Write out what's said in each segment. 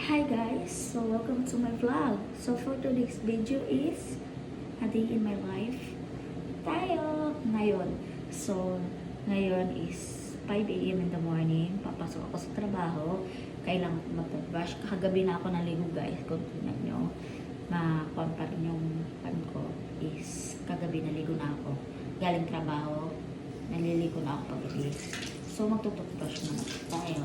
Hi guys, so welcome to my vlog. So for today's video is a day in my life tayo ngayon. So ngayon is 5 a.m. in the morning. Papasok ako sa trabaho. Kailangan ko mag-brush. Kagabi na ako naligo guys. Kung tingnan nyo, ma-con pa rin yung pan ko is kagabi naligo na ako. Galing trabaho, naliligo na ako pag-uwi. So magtututbrush na tayo.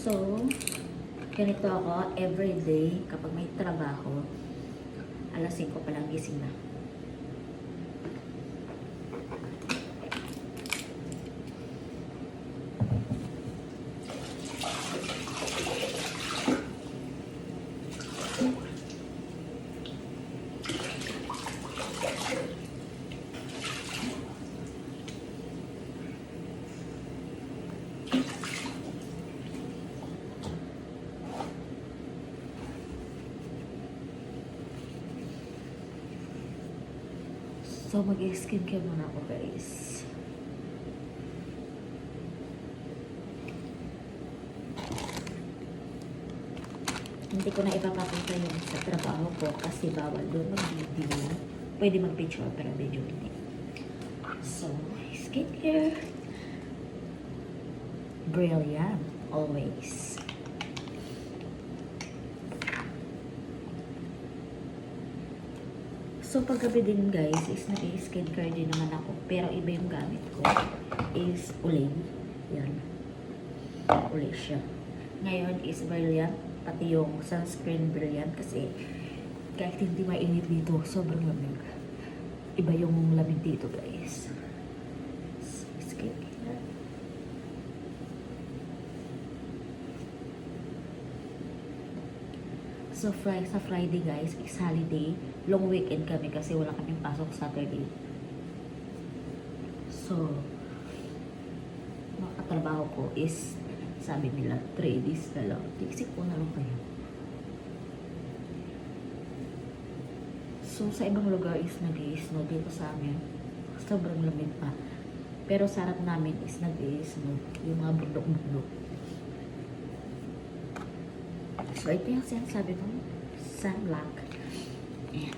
So, ganito ako everyday kapag may trabaho. Alas 5 pa lang gising na. So, mag-skincare muna ako, guys. Hindi ko na ipapakita yun sa trabaho ko kasi bawal doon mag-video. Pwede mag-picture pero video hindi. So, skincare. Brilliant. Always. So, paggabi din guys, is nag-skincare din naman ako. Pero iba yung gamit ko is Olay. Yan. Olay siya. Ngayon is Brilliant. Pati yung sunscreen Brilliant kasi kahit hindi mainit dito, sobrang lamig. Iba yung lamig dito guys. So, skincare. So, sa Friday guys, is holiday. Long weekend kami kasi wala kaming pasok Saturday. So, makatrabaho ko is, sabi nila, 3 days na lang. Tiksik ko na lang kayo. So, sa ibang lugar is nag-i-snow dito sa amin. Sobrang lamig pa. Pero sa harap namin is nag-i-snow. Yung mga bundok-bundok. So, ito yung sinasabi ko, sunblock. Ayan.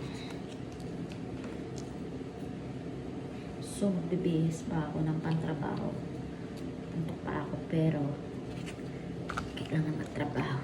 So, magbibihis pa ako ng pantrabaho. Puntok pa ako, pero kailangan magtrabaho.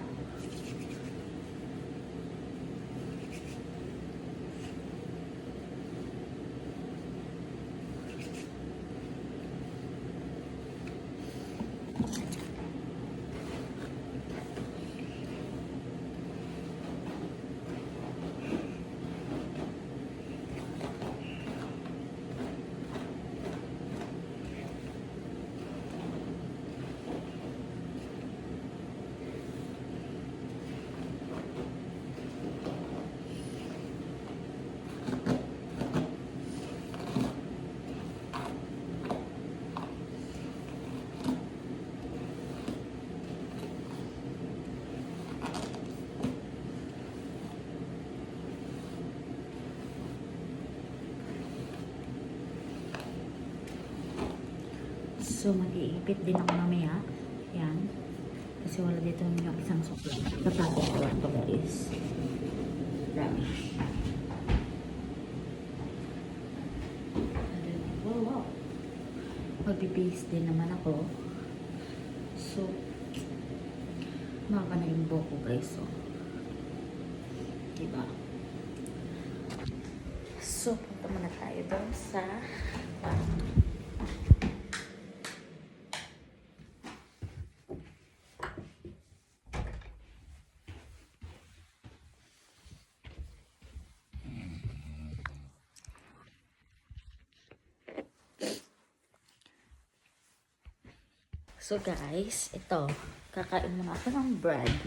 So, mag-iipit din ako mamaya. Yan. Kasi wala dito yung isang sukla. Tapos ko ito guys. Dami. Wow. Magpipis din naman ako. So, maka na yung buhok ko guys. So, diba? So, punta muna tayo doon sa So guys, ito, kakain muna ako ng bread.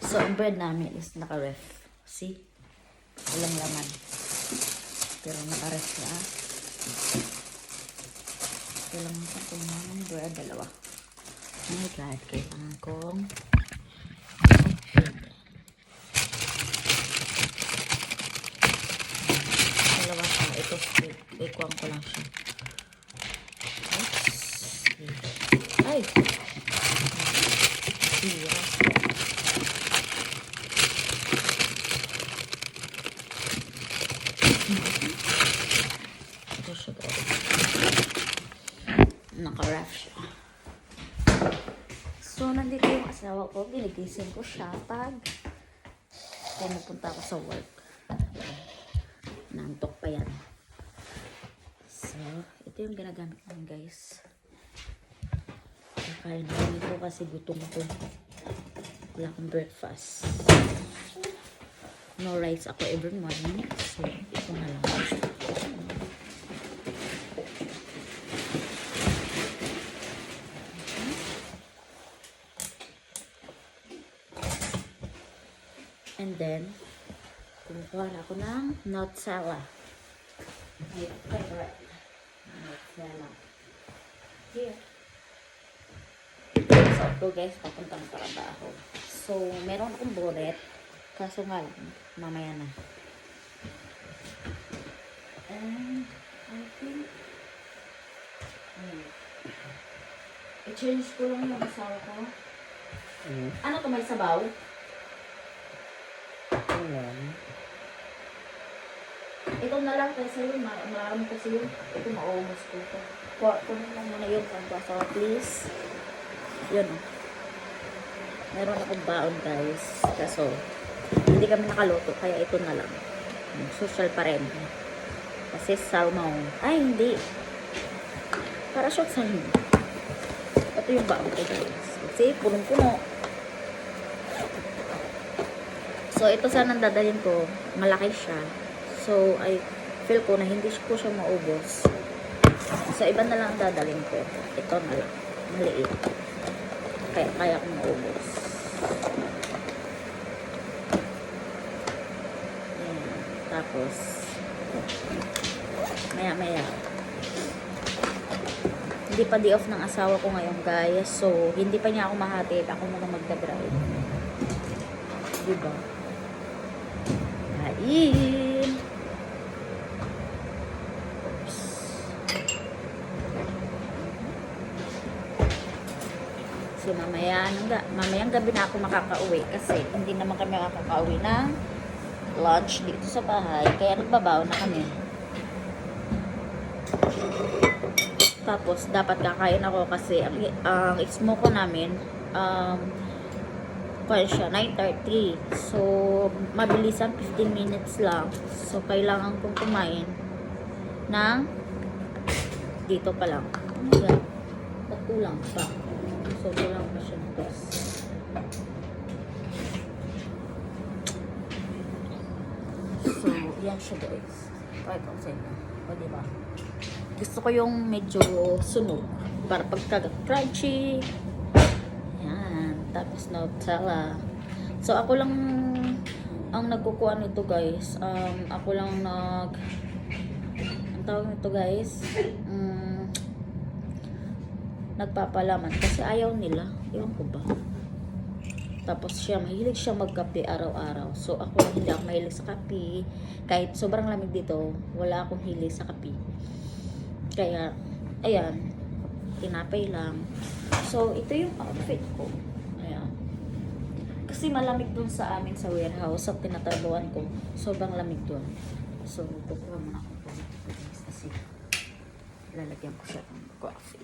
So, ang bread namin is naka-ref. See? Walang laman. Pero naka-ref siya. Ito lang ako kumain ng bread, dalawa. Oh my God, kailangan kong dalawa siya. Ito, ikuhan ko lang siya. Oops. Ay! Sira. Ito siya guys. Naka-wrap siya. So, nandito yung asawa ko. Ginigising ko siya pag pumunta ako sa work. Nantok pa yan. So, ito yung ginagamit namin guys. Kakain namin ito kasi gutom ako. Wala akong breakfast. No rice ako every morning. So, ito na lang. And then, kumukuha na ako ng Nutella. My favorite. Nutella. Here. So, ito guys, papuntang trabaho. So, meron akong bullet. Kaso nga lang, mamaya na. And, I think, i-change ko lang yung asawa ko. Ano to, may sabaw? Ito na lang kasi yun, marami kasi yun. Ito maumos ko ito. Kunin mo muna yung pangkasawa, please. Yun o. Meron akong baon guys. Kaso, hindi kami nakaluto, kaya ito na lang. Social pa rin. Kasi salmon. Ay, hindi. Para short salmon. Ito yung baon ko guys. Kasi, punong-puno. So, ito sana dadalhin ko. Malaki siya. So, I feel ko na hindi ko siya maubos. So, iba na lang dadalhin ko. Ito na lang. Maliit. Kaya ko maubos. Ayan. Tapos, maya-maya. Hindi pa di off ng asawa ko ngayon, guys. So, hindi pa niya ako mahatid. Ako muna magdadrive. Diba? Kain! Oops. So, mamayang gabi na ako makakauwi kasi hindi naman kami makakauwi ng lunch dito sa bahay. Kaya nagbabaw na kami. Tapos, dapat kakain ako kasi ang smoke ko namin, kaya siya, 9:30. So, mabilisan, 15 minutes lang. So, kailangan kong kumain ng dito pa lang. Oh my God. Ba't kulang pa? So, kulang pa siya guys. So, yan siya guys. Pakita ko sa inyo. O, diba? Gusto ko yung medyo sunog. Para pagka-crunchy. Tapos Nutella. So, ako lang ang nagkukuha nito guys. Ako lang ang tawag nito guys. Nagpapalaman. Kasi ayaw nila. Ewan ko ba. Tapos siya, mahilig siya magkape araw-araw. So, ako hindi ako mahilig sa kape. Kahit sobrang lamig dito, wala akong hilig sa kape. Kaya, ayan. Tinapay lang. So, ito yung outfit ko. Kasi malamig dun sa amin sa warehouse, sa tinatrabuhan ko, sobrang lamig dun. So, kukuha muna ako po. Kasi, lalagyan ko siya ng coffee.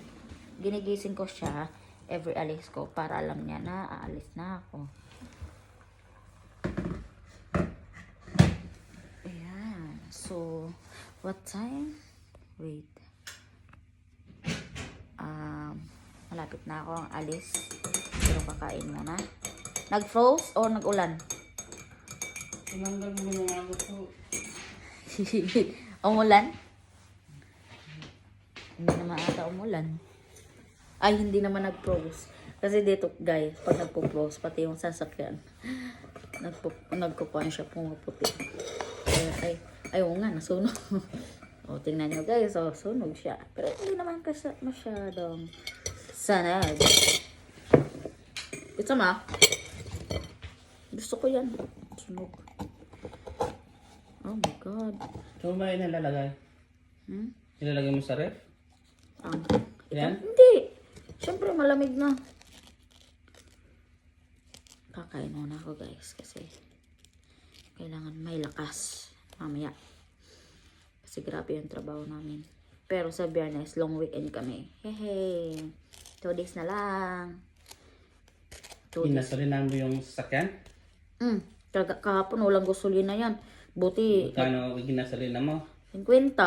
Ginigising ko siya every alis ko para alam niya na aalis na ako. Ayan. So, What time? Wait. Malapit na ako alis. Pero kakain muna. Nag-froze o nag-ulan? Tinanggal mo yung mga gusto. Umulan? Hindi naman ata umulan. Ay, hindi naman nag-froze. Kasi dito, guys, pag nagpo-froze, pati yung sasakyan, nagkukuhan siya pumaputi. Ayaw nga, nasunog. O, tingnan nyo guys, so, sunog siya. Pero hindi naman kasi masyadong sanag. Ito ma. Gusto ko yan. Sunog. Oh my God. So ba yung nalalagay? Nilalagay mo sa ref? Yan? Hindi. Siyempre malamig na. Kakain muna ako guys kasi kailangan may lakas mamaya. Kasi grabe yung trabaho namin. Pero sa Biyernes, long weekend kami. Hehe. 2 days na lang. 2 days. Inasalinan mo yung sasakyan? Kahapon walang gasolina yan. Buti, Kano ginasalina mo? 50.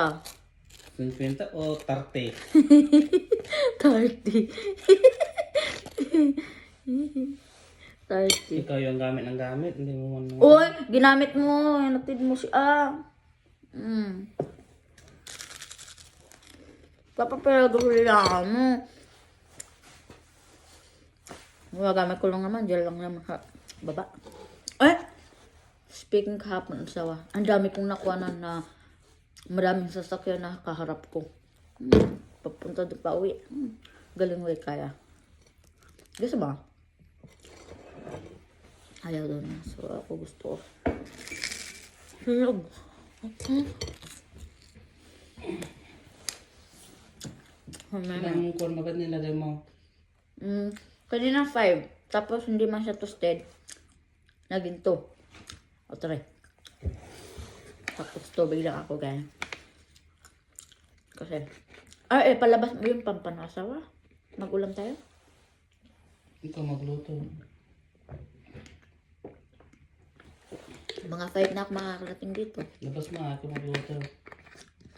50 o 30? 30. 30. Ikaw yung gamit ng gamit, hindi mo man. Uy, ginamit mo. Natid mo siya. Papapagawa mo. Magamit ko lang naman. Diyan lang naman baba. Speaking kahapon sawa, ang dami kong nakuha na maraming sasakyan na kaharap ko. Papunta doon pa uwi. Galing uwi kaya. Gusto ba? Ayaw doon. So ako gusto ko. Hulog. Ilang corn agad nilagay mo? Kanina 5. Tapos hindi man siya toasted. Naging 2. O 3. Tapos tubig lang ako guys. Kasi palabas mo yung pampanasawa. Mag-ulam tayo. Ikaw magluto. Mga 5 na ako makakarating dito. Labas mo, ako magluto.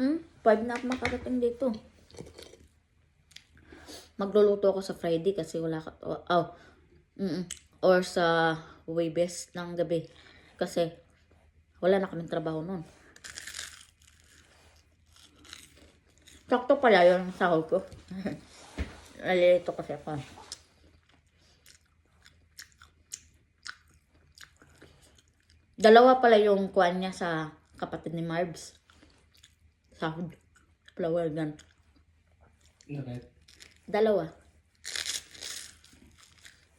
5 na ako makakarating dito. Magluluto ako sa Friday kasi wala ka. Or sa Webes ng gabi. Kasi wala na kaming trabaho nun. Sakto pala yung sahod ko. Nalilito kasi ako. Dalawa pala yung kuwan niya sa kapatid ni Marbs. Sahod. Flower gun. Okay. Dalawa.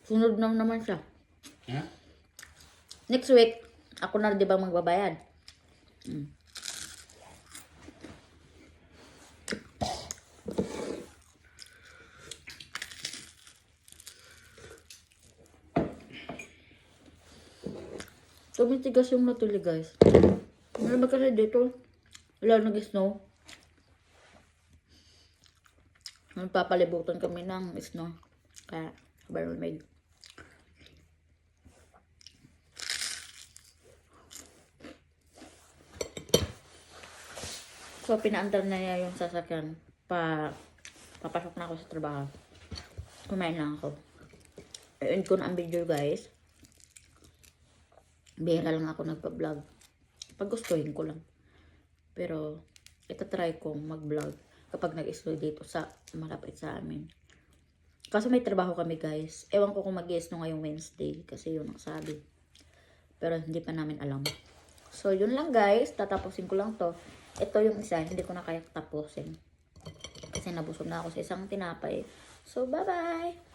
Sunod na naman siya. Ha? Next week, ako na di ba magbabayad? Tumitigas yung natuli guys. Ano ba kasi dito? Wala nag-snow. Papalibutan kami ng snow. Kaya, malamig. So, pinaandar na niya yung sasakyan. Papasok na ako sa trabaho. Kumain lang ako. I-end ko na ang video guys. Bihira lang ako nagpa-vlog. Pag gustuhin ko lang. Pero, itatry kong mag-vlog kapag nag-slow dito sa malapit sa amin. Kasi may trabaho kami guys. Ewan ko kung mag-snow ngayong Wednesday. Kasi yun ang sabi. Pero hindi pa namin alam. So, yun lang guys. Tatapusin ko lang to. Ito yung isa. Hindi ko na kaya tapusin. Kasi nabusog na ako sa isang tinapay. So, bye-bye!